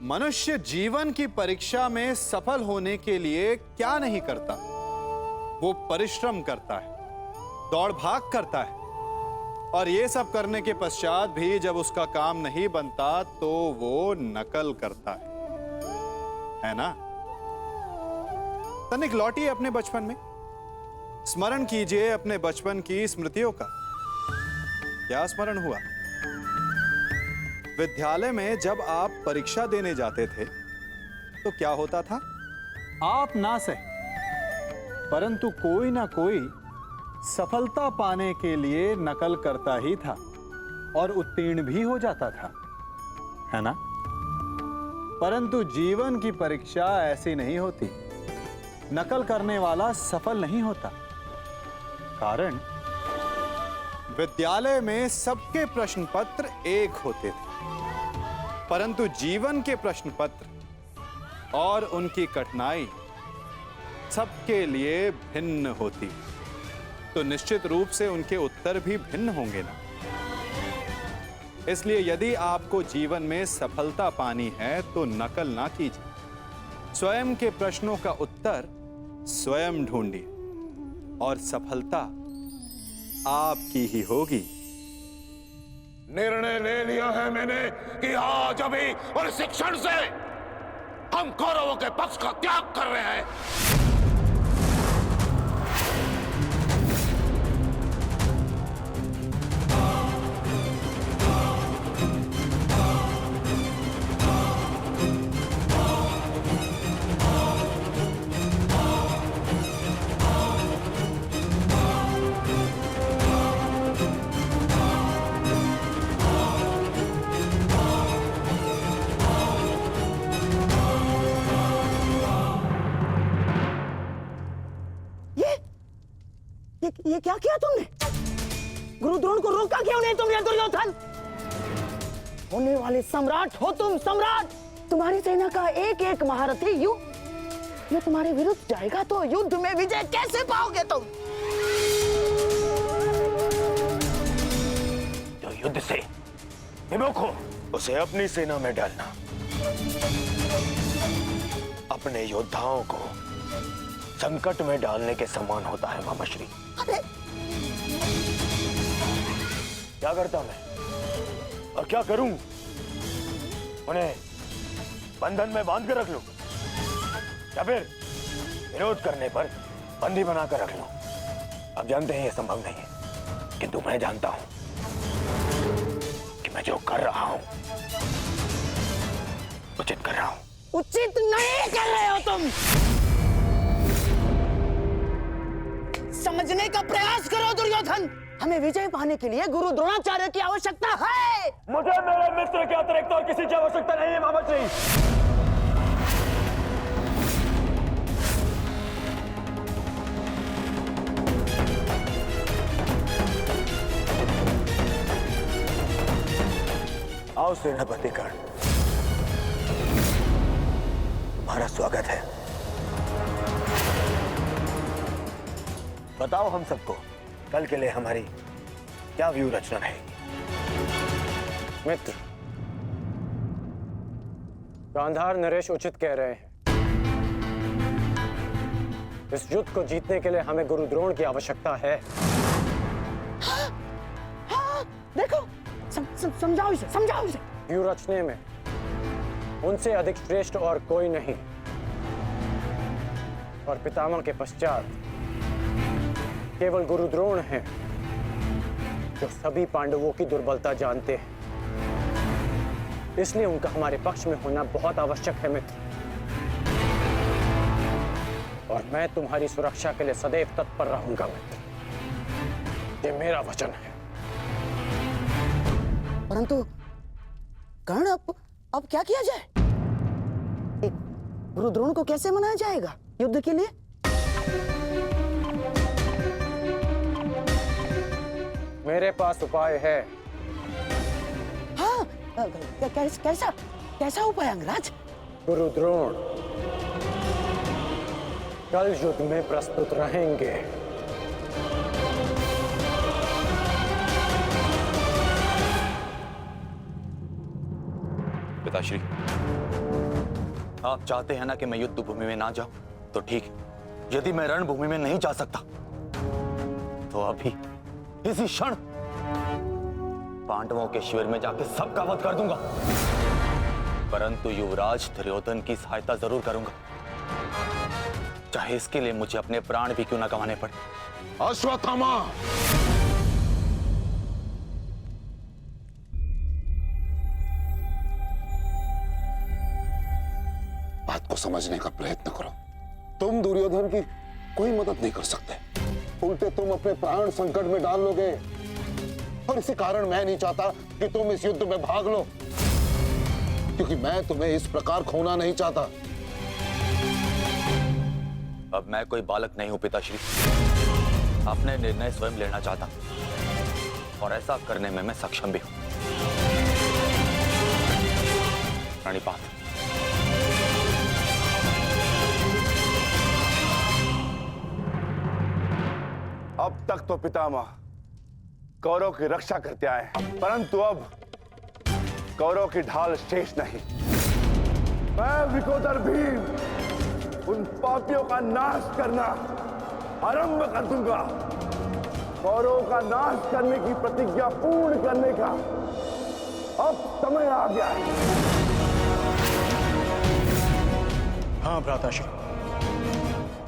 मनुष्य जीवन की परीक्षा में सफल होने के लिए क्या नहीं करता? वो परिश्रम करता है, दौड़ भाग करता है, और ये सब करने के पश्चात भी जब उसका काम नहीं बनता तो वो नकल करता है ना? तनिक लौटिए अपने बचपन में, स्मरण कीजिए अपने बचपन की स्मृतियों का। क्या स्मरण हुआ? विद्यालय में जब आप परीक्षा देने जाते थे तो क्या होता था? आप ना सही, परंतु कोई ना कोई सफलता पाने के लिए नकल करता ही था और उत्तीर्ण भी हो जाता था, है ना? परंतु जीवन की परीक्षा ऐसी नहीं होती। नकल करने वाला सफल नहीं होता। कारण विद्यालय में सबके प्रश्न पत्र एक होते थे, परंतु जीवन के प्रश्न पत्र और उनकी कठिनाई सबके लिए भिन्न होती। तो निश्चित रूप से उनके उत्तर भी भिन्न होंगे ना। इसलिए यदि आपको जीवन में सफलता पानी है तो नकल ना कीजिए। स्वयं के प्रश्नों का उत्तर स्वयं ढूंढिए और सफलता आपकी ही होगी। निर्णय ले लिया है मैंने कि आज अभी और इस क्षण से हम कौरवों के पक्ष का त्याग कर रहे हैं। ये क्या किया तुमने? गुरु द्रोण को रोका क्यों नहीं तुमने दुर्योधन? होने वाले सम्राट हो तुम, सम्राट। तुम्हारी सेना का एक एक महारथी ये तुम्हारे विरुद्ध जाएगा तो युद्ध में विजय कैसे पाओगे तुम? जो युद्ध से विमुख हो उसे अपनी सेना में डालना अपने योद्धाओं को संकट में डालने के समान होता है मामाश्री। अरे क्या करता मैं और क्या करूं? उन्हें बंधन में बांध कर रख लूं या फिर विरोध करने पर बंदी बनाकर रख लूं? आप जानते हैं यह संभव नहीं है, किंतु मैं जानता हूं कि मैं जो कर रहा हूं उचित कर रहा हूं। उचित नहीं कर रहे हो तुम। समझने का प्रयास करो दुर्योधन। हमें विजय पाने के लिए गुरु द्रोणाचार्य की आवश्यकता है। मुझे मेरे मित्र के अतिरिक्त और किसी की आवश्यकता नहीं है मामाश्री। आओ सेनापति कर्ण, तुम्हारा स्वागत है। बताओ हम सबको कल के लिए हमारी क्या व्यू रचना रहेगी? मित्र, गांधार नरेश उचित कह रहे हैं। इस युद्ध को जीतने के लिए हमें गुरु द्रोण की आवश्यकता है। हाँ, देखो, समझाओ इसे, समझाओ इसे। व्यू रचने में उनसे अधिक श्रेष्ठ और कोई नहीं, और पितामह के पश्चात केवल गुरु द्रोण हैं जो सभी पांडवों की दुर्बलता जानते हैं। इसलिए उनका हमारे पक्ष में होना बहुत आवश्यक है मित्र। और मैं तुम्हारी सुरक्षा के लिए सदैव तत्पर रहूंगा मित्र, ये मेरा वचन है। परंतु कर्ण, अब क्या किया जाए? गुरु द्रोण को कैसे मनाया जाएगा युद्ध के लिए? मेरे पास उपाय है। हाँ, कैसा कैसा उपाय अंगराज? गुरु द्रोण कल युद्ध में प्रस्तुत रहेंगे। पिताश्री, आप चाहते हैं ना कि मैं युद्ध भूमि में ना जाऊं, तो ठीक है। यदि मैं रणभूमि में नहीं जा सकता तो अभी इसी क्षण पांडवों के शिविर में जाकर सबका वध कर दूंगा, परंतु युवराज दुर्योधन की सहायता जरूर करूंगा, चाहे इसके लिए मुझे अपने प्राण भी क्यों ना गंवाने पड़े। अश्वत्थामा, बात को समझने का प्रयत्न करो। तुम दुर्योधन की कोई मदद नहीं कर सकते, उल्टे तुम अपने प्राण संकट में डाल लोगे। और इसी कारण मैं नहीं चाहता कि तुम इस युद्ध में भाग लो, क्योंकि मैं तुम्हें इस प्रकार खोना नहीं चाहता। अब मैं कोई बालक नहीं हूं पिताश्री, अपने निर्णय स्वयं लेना चाहता और ऐसा करने में मैं सक्षम भी हूं। प्रणिपात। अब तक तो पितामह कौरव की रक्षा करते आए हैं, परंतु अब कौरव की ढाल शेष नहीं। मैं विकोदर भीम उन पापियों का नाश करना आरंभ कर दूंगा। कौरव का नाश करने की प्रतिज्ञा पूर्ण करने का अब समय आ गया है। हाँ भ्राताश्री,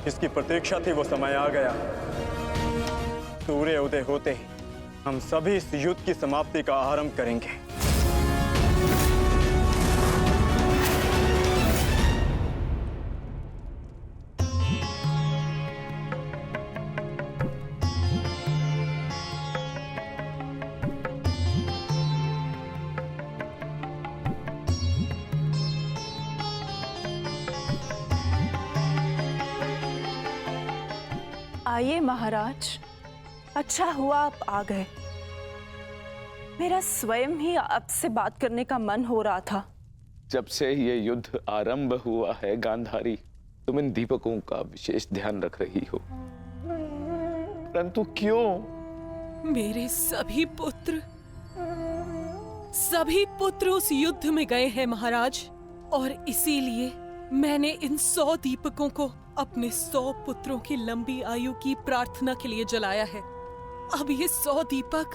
जिसकी प्रतीक्षा थी वो समय आ गया। सूर्य उदय होते ही हम सभी इस युद्ध की समाप्ति का आरंभ करेंगे। आइए महाराज, अच्छा हुआ आप आ गए। मेरा स्वयं ही आपसे बात करने का मन हो रहा था। जब से ये युद्ध आरंभ हुआ है गांधारी, तुम इन दीपकों का विशेष ध्यान रख रही हो, परंतु क्यों? मेरे सभी पुत्र उस युद्ध में गए हैं महाराज, और इसीलिए मैंने इन 100 दीपकों को अपने 100 पुत्रों की लंबी आयु की प्रार्थना के लिए जलाया है। अब ये 100 दीपक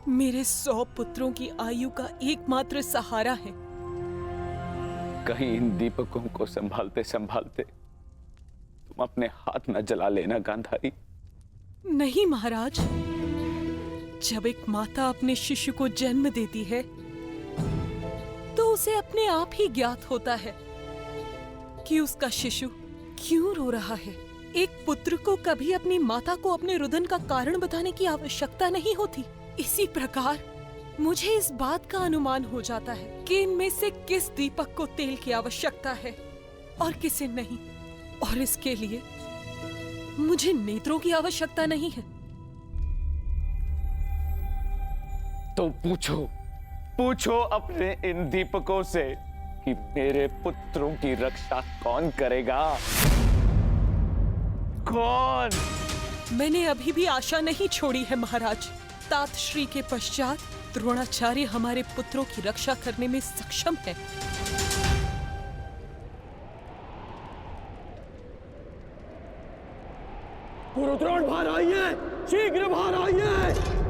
मेरे 100 पुत्रों की आयु का एकमात्र सहारा है। कहीं इन दीपकों को संभालते संभालते तुम अपने हाथ न जला लेना गांधारी। नहीं महाराज, जब एक माता अपने शिशु को जन्म देती है तो उसे अपने आप ही ज्ञात होता है कि उसका शिशु क्यों रो रहा है। एक पुत्र को कभी अपनी माता को अपने रुदन का कारण बताने की आवश्यकता नहीं होती। इसी प्रकार मुझे इस बात का अनुमान हो जाता है कि इनमें से किस दीपक को तेल की आवश्यकता है और किसे नहीं, और इसके लिए मुझे नेत्रों की आवश्यकता नहीं है। तो पूछो अपने इन दीपकों से कि मेरे पुत्रों की रक्षा कौन करेगा? कौन? मैंने अभी भी आशा नहीं छोड़ी है महाराज। तात श्री के पश्चात द्रोणाचार्य हमारे पुत्रों की रक्षा करने में सक्षम है। गुरुद्रोण बाहर आइए, शीघ्र बाहर आइए।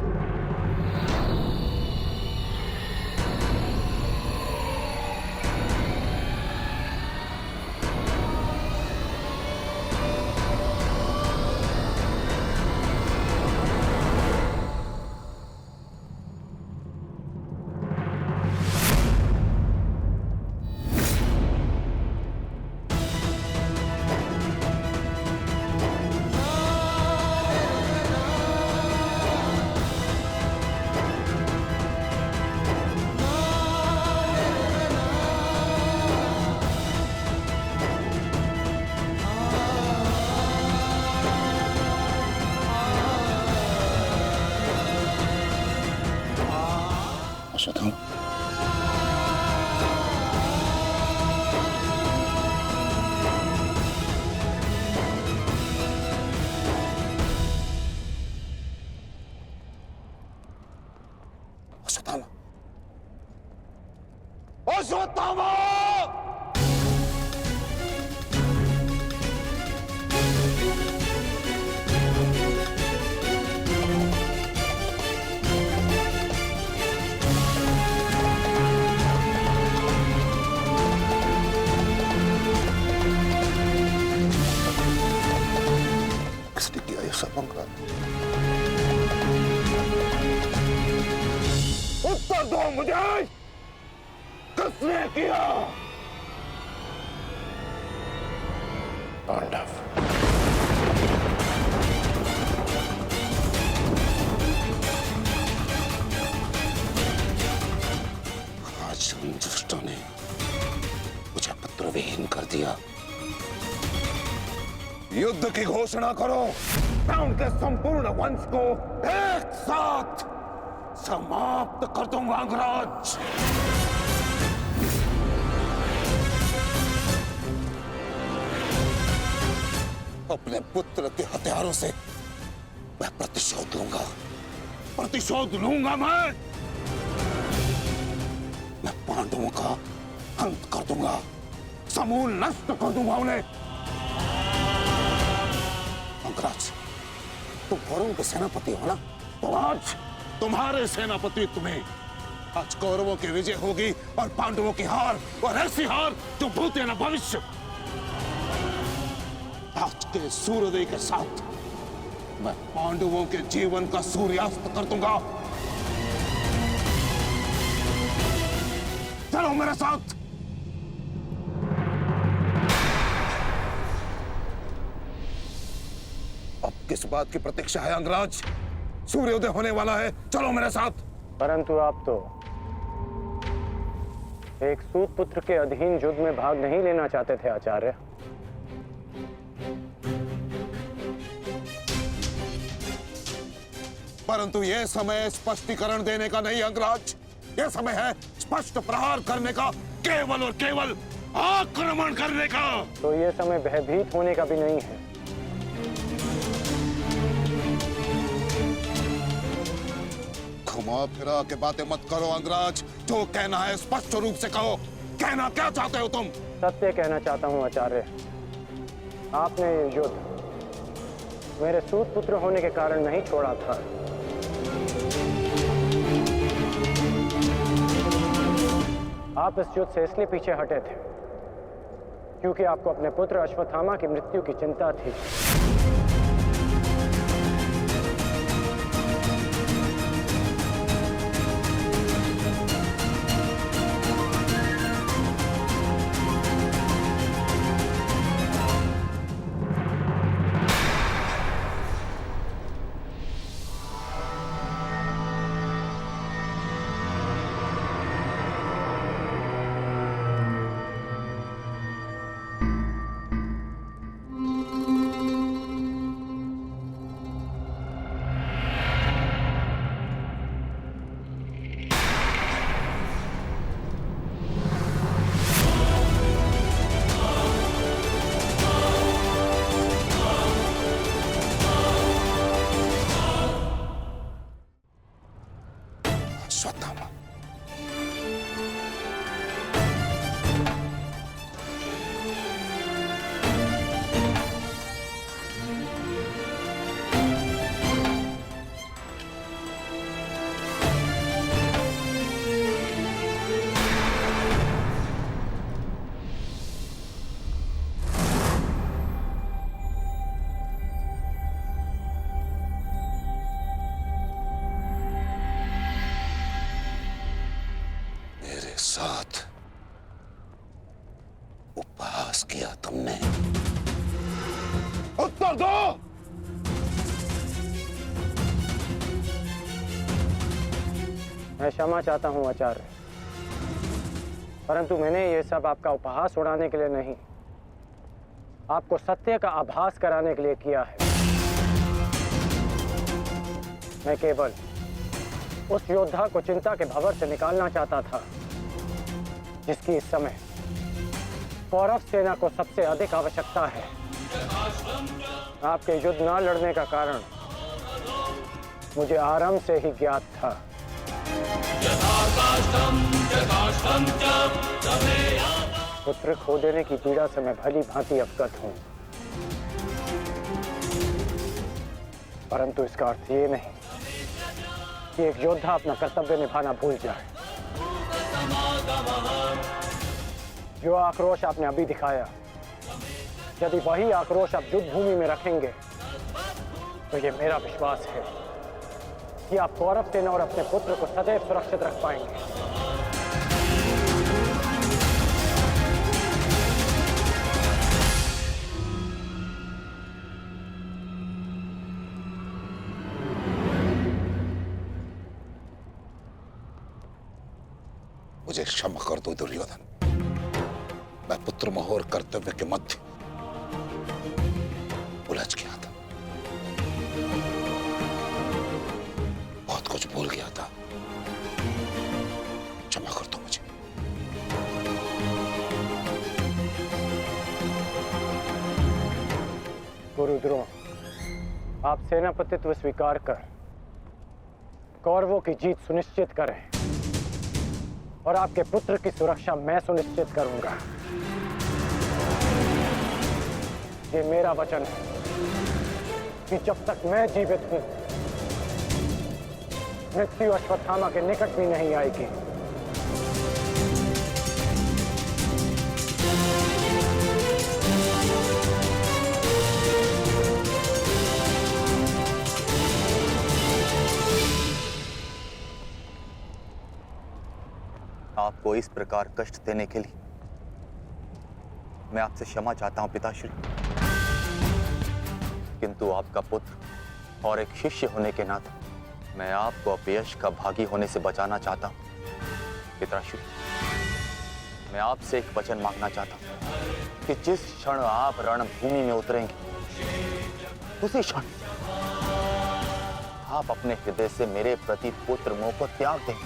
अश्वत्थामा, अश्वत्थामा, अश्वत्थामा! किसने किया ये सब अंगराज? उत्तर दो मुझे, किसने किया? पांडव। आज उन दुष्टों ने मुझे पुत्रविहीन कर दिया। युद्ध की घोषणा करो, मैं उनके संपूर्ण वंश को एक साथ समाप्त कर दूंगा अंगराज। अपने पुत्र के हथियारों से मैं प्रतिशोध लूंगा, प्रतिशोध लूंगा। मैं पांडवों का अंत कर दूंगा, समूल नष्ट कर दूंगा उन्हें। अंगराज, तुम कौरवों के सेनापति हो ना, तो आज तुम्हारे सेनापति तुम्हें आज कौरवों की विजय होगी और पांडवों की हार, और ऐसी हार जो भूत है ना भविष्य। आज के सूर्योदय के साथ मैं पांडवों के जीवन का सूर्यास्त कर दूंगा। चलो मेरे साथ। अब किस बात की प्रतीक्षा है अंगराज? सूर्योदय होने वाला है, चलो मेरे साथ। परंतु आप तो एक सूत पुत्र के अधीन युद्ध में भाग नहीं लेना चाहते थे आचार्य। परंतु यह समय स्पष्टीकरण देने का नहीं अंगराज, यह समय है स्पष्ट प्रहार करने का, केवल और केवल आक्रमण करने का। तो यह समय भयभीत होने का भी नहीं है। घुमा फिरा के बातें मत करो अंगराज, जो कहना है स्पष्ट रूप से कहो। कहना क्या चाहते हो तुम? सत्य कहना चाहता हूं आचार्य। आपने ये युद्ध मेरे सूत पुत्र होने के कारण नहीं छोड़ा था। आप इस युद्ध से इसलिए पीछे हटे थे क्योंकि आपको अपने पुत्र अश्वत्थामा की मृत्यु की चिंता थी। अश्वत्थामा, मेरे साथ उपहास किया तुमने। उत्तर दो। मैं क्षमा चाहता हूं आचार्य, परंतु मैंने ये सब आपका उपहास उड़ाने के लिए नहीं, आपको सत्य का आभास कराने के लिए किया है। मैं केवल उस योद्धा को चिंता के भंवर से निकालना चाहता था जिसकी इस समय कौरव सेना को सबसे अधिक आवश्यकता है। आपके युद्ध न लड़ने का कारण मुझे आरंभ से ही ज्ञात था। पुत्र खो देने की पीड़ा से मैं भली भांति अवगत हूं, परंतु इसका अर्थ ये नहीं कि एक योद्धा अपना कर्तव्य निभाना भूल जाए। जो आक्रोश आपने अभी दिखाया, यदि वही आक्रोश आप युद्ध भूमि में रखेंगे तो ये मेरा विश्वास है कि आप कौरव सेना और अपने पुत्र को सदैव सुरक्षित रख पाएंगे। मुझे क्षमा कर दो दुर्योधन, मैं पुत्र मोह और कर्तव्य के मध्य उलझ गया था, बहुत कुछ भूल गया था, क्षमा कर दो मुझे। गुरु द्रोण, आप सेनापतित्व स्वीकार कर कौरवों की जीत सुनिश्चित करें और आपके पुत्र की सुरक्षा मैं सुनिश्चित करूंगा। ये मेरा वचन है कि जब तक मैं जीवित हूं, मृत्यु अश्वत्थामा के निकट भी नहीं आएगी। आपको इस प्रकार कष्ट देने के लिए मैं आपसे क्षमा चाहता हूं पिताश्री, किंतु आपका पुत्र और एक शिष्य होने के नाते मैं आपको अपयश का भागी होने से बचाना चाहता हूं। पिताश्री, मैं आपसे एक वचन मांगना चाहता हूं कि जिस क्षण आप रणभूमि में उतरेंगे उसी क्षण आप अपने हृदय से मेरे प्रति पुत्र मोह को त्याग दें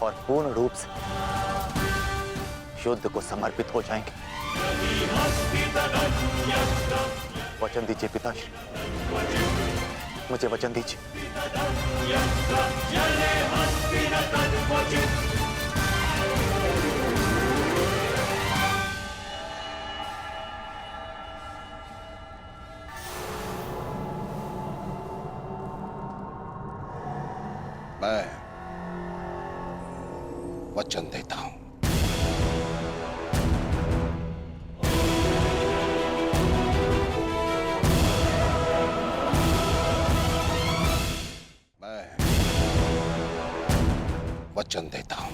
और पूर्ण रूप से युद्ध को समर्पित हो जाएंगे। वचन दीजिए पिताश्री, मुझे वचन दीजिए। मैं वचन देता हूं, मैं वचन देता हूं।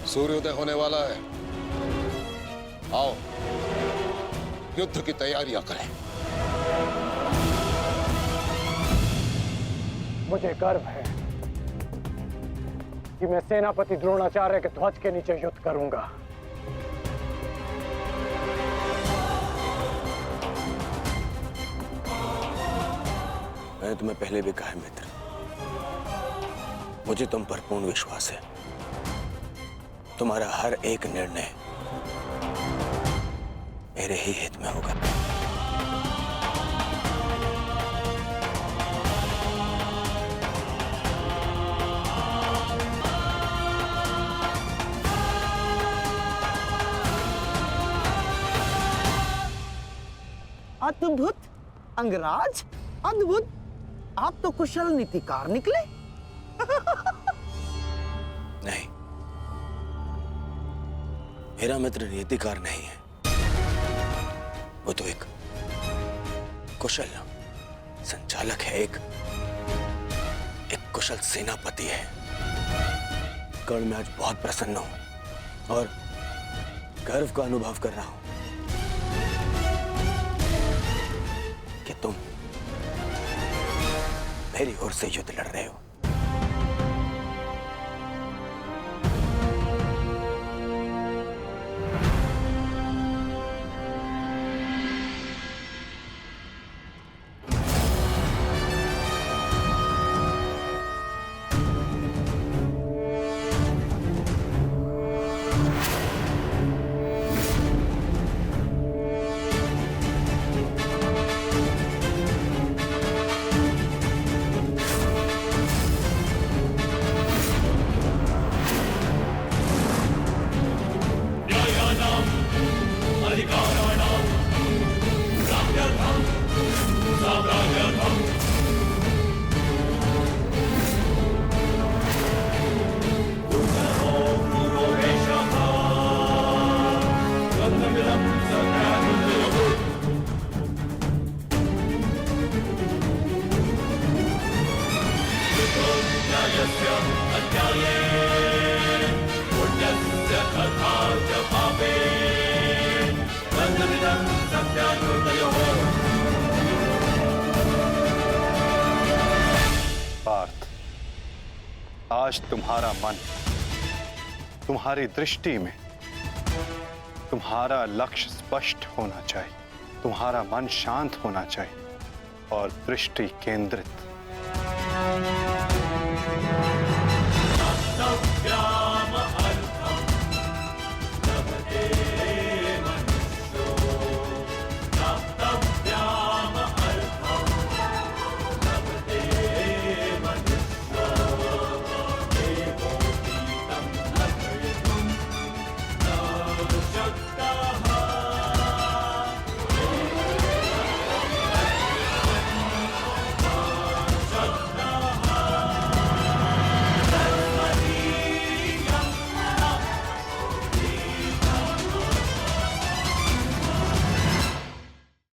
सूर्योदय होने वाला है, आओ युद्ध की तैयारियां करें। मुझे गर्व है कि मैं सेनापति द्रोणाचार्य के ध्वज के नीचे युद्ध करूंगा। मैंने तुम्हें पहले भी कहा है मित्र, मुझे तुम पर पूर्ण विश्वास है। तुम्हारा हर एक निर्णय मेरे ही हित में होगा। अद्भुत अंगराज, अद्भुत! आप तो कुशल नीतिकार निकले। नहीं, मेरा मित्र नीतिकार नहीं है, वो तो एक कुशल संचालक है, एक कुशल सेनापति है। कर्ण, मैं आज बहुत प्रसन्न हूं और गर्व का अनुभव कर रहा हूं कि तुम मेरी ओर से युद्ध लड़ रहे हो। पार्थ, आज तुम्हारा मन, तुम्हारी दृष्टि में तुम्हारा लक्ष्य स्पष्ट होना चाहिए, तुम्हारा मन शांत होना चाहिए और दृष्टि केंद्रित।